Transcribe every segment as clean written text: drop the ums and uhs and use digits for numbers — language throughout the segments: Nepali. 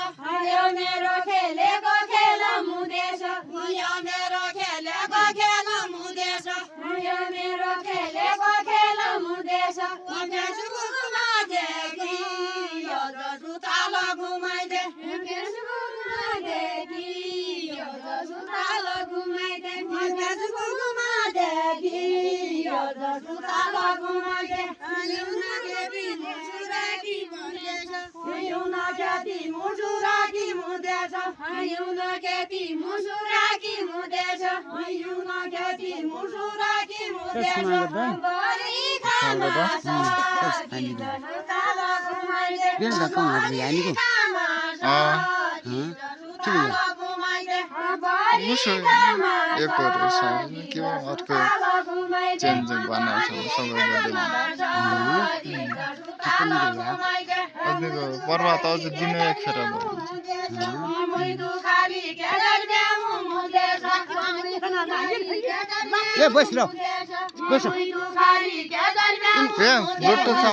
यो मेरो खेलेको खेल मुदेश यो मेरो खेलेको खेल मुदेश यो मेरो खेलेको खेल मुदेश फेसबुकमा देखि यो जुताल घुमाइदे फेसबुकमा देखि यो जुताल घुमाइदे फेसबुकमा देखि यो जुताल घुमाइदे Yuna keti musuraki mudesha, yuna keti musuraki mudesha, yuna keti musuraki mudesha. Bari kama sa, kita sutala kumaide. Biar kau ngerti ya ini kok. Sutala kumaide. Bari kama sa, एक और साइड में क्यों और को चेंज बना सब बदल अभी को पर्वत आज दिन एक फेरा ये बस लो बस ये लोटो सा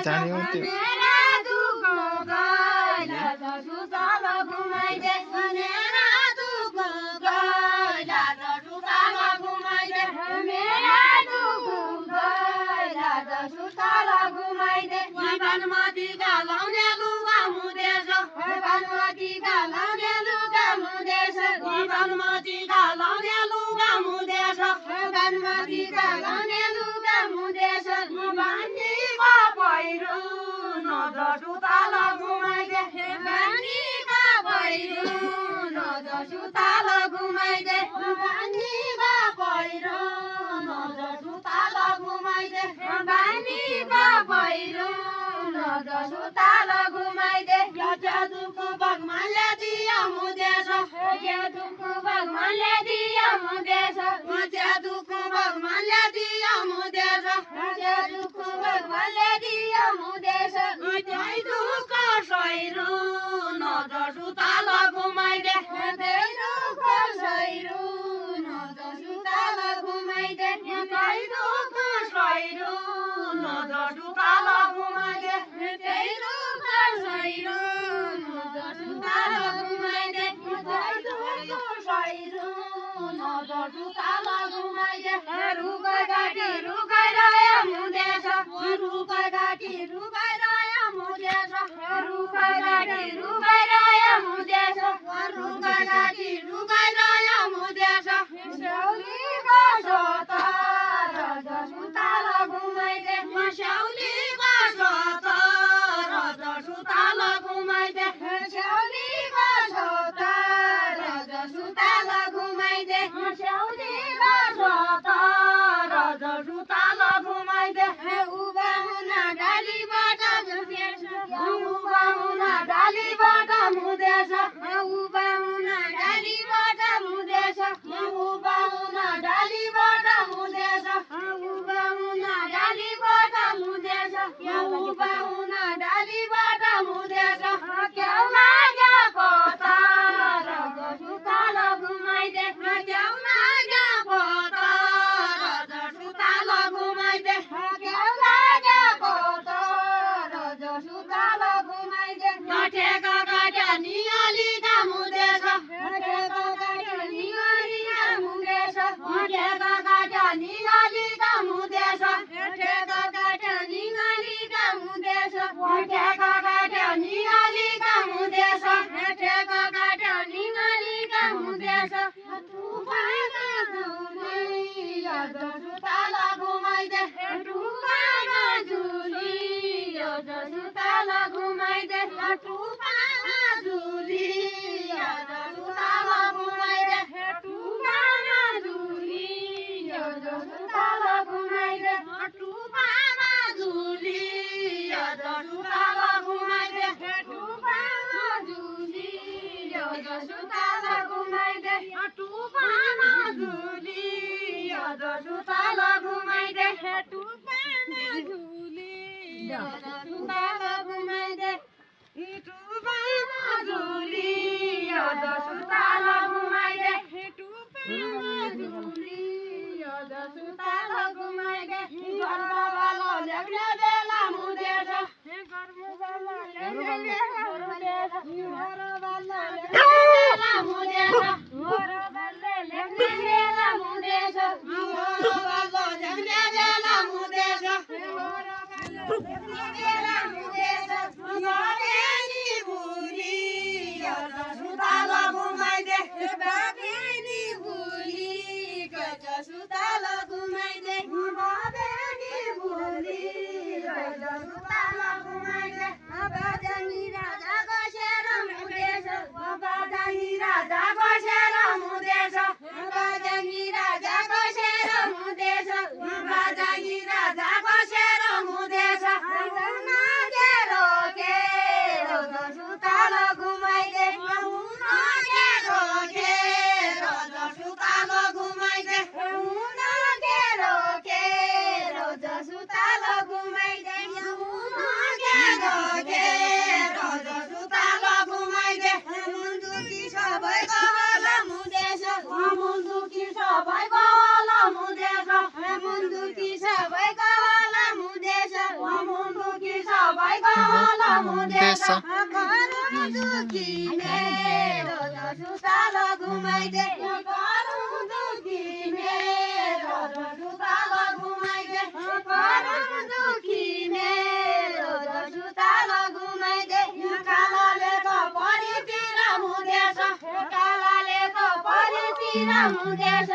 जाने होते रुखगाटी रुखाइरह्यो मुदेश रुखगाटी रुखाइरह्यो मुदेश रुखगाटी रुखाइरह्यो मुदेश रुखगाटी रुखाइरह्यो मुदेश स्याउलीको सोता रज सुताल घुमाइदे स्याउलीको सोता रज सुताल घुमाइदे स्याउलीको सोता रज सुताल घुमाइदे स्याउलीको सोता रज सुताल घुमाइदे उभा हुन डालीबाट झुकेछ उभा हुन डालीबाट मुदेछ उभा हुन डालीबाट मुदेछ उभा हुन डालीबाट मुदेछ उभा हुन डालीबाट मुदेछ उभा हुन डालीबाट मुदेछ क्याउ लागेको त रज सुताल घुमाइदे क्याउ लागेको त रज सुताल घुमाइदे क्याउ लागेको त रज सुताल घुमाइदे ठेका काट्या निगालीका मुदेछ ठेका काट्या निगालीका मुदेछ ठेका काट्या निगालीका मुदेछ ठेका काट्या निगालीका मुदेछ ठेका काट्या निगालीका मुदेछ ठेका काट्या निगालीका मुदेछ टुपामा झुली यज सुताल घुमाइदे टुपामा झुली यज सुताल घुमाइदे टुपामा झुली यज सुताल घुमाइदे टुपामा झुली यज सुताल घुमाइदे टुपामा झुली यज सुताल घुमाइदे टुपामा झुली यज सुताल घुमाइदे टुपामा झुली यज सुताल घुमाइदे टुपामा झुली यज सुताल घुमाइदे टुपामा झुली यज सुताल घुमाइदे टुपामा झुली यज सुताल घुमाइदे गर्भवालो लेख्ने बेला मुदेछ गर्भवालो लेख्ने बेला मुदेछ गर्भवालो लेख्ने बेला मुदेछ गर्भवालो लेख्ने बेला मुदेछ गर्भवालो लेख्ने बेला मुदेछ गर्भवालो लेख्ने बेला मुदेछ बाबेनी बुली यज सुताल घुमाइदे बाबेनी बुली गज सुताल घुमाइदे बाबेनी बुली गज सुताल घुमाइदे बाजानी राजा बसेर मुदेछ बाजानी राजा बसेर मुदेछ बाजानी राजा बसेर मुदेछ बाजानी राजा बसेर मुदेछ नागेरो के रज सुताल घुमाइदे नागेरो के रज सुताल घुमाइदे नागेरो के रज सुताल घुमाइदे नागेरो के रज सुताल घुमाइदे मुन्दुकी सबैको होला मुदेछ मुन्दुकी सबैको होला मुदेछ मुन्दुकी सबैको होला मुदेछ मुन्दुकी सबैको होला मुदेछ घरु दुखी मेरो सुताल घुमाइदे घरु दुखी मेरो सुताल घुमाइदे घरु दुखी मेरो सुताल घुमाइदे कालाले त परितिर मुदेछ कालाले त परितिर मुदेछ